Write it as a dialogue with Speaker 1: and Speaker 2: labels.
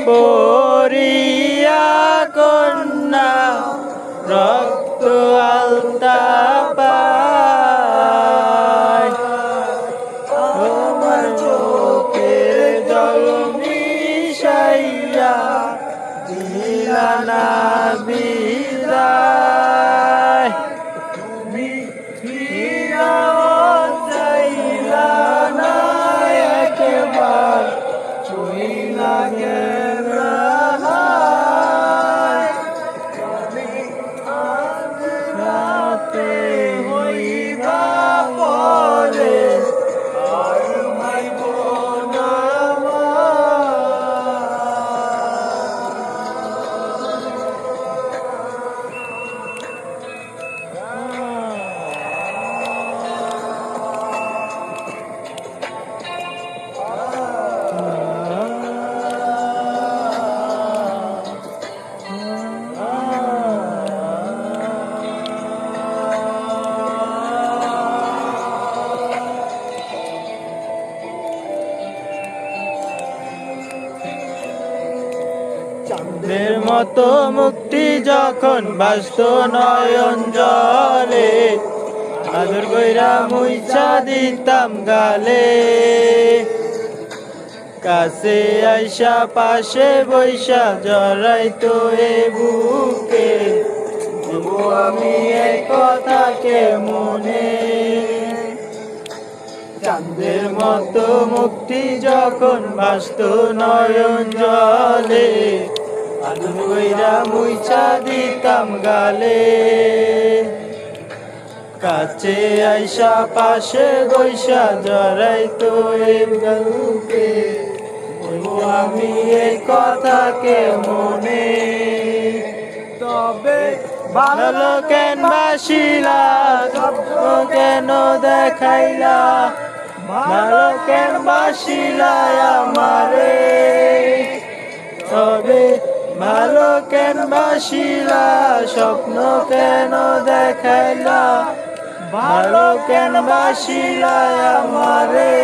Speaker 1: পরিয়া কন্যা রক্ত আলতা পায় তোমার চোখের জল মিশাইয়া দিলা না বিদায় তুমি ফিরাও চাইলা না একবার চইলা গেলা রাতে হইবা পরে আর মাইব না চাঁদের মতো মুক্তি যখন বাস্ত নয়ন জলে আদর কইরা মুইছা দিতাম গালে কাছে আইসা পাশে বৈশা জড়াইতো এ বুকে আমি এই কথাকে মনে চাঁদের মতো মুক্তি যখন বাস্ত নয়ন জলে আদর কইরা মুইছা দিতাম গালে কাছে আইসা পাশে বৈশা জড়াইতো এ বুকে আমি এই কথাকে মনে তবে ভালো কেন বাসিলা স্বপ্ন কেন দেখাইলা ভালো কেন বাসিলা আমারে তবে ভালো কেন বাসিলা স্বপ্ন কেন দেখাইলা ভালো কেন বাসিলা আমারে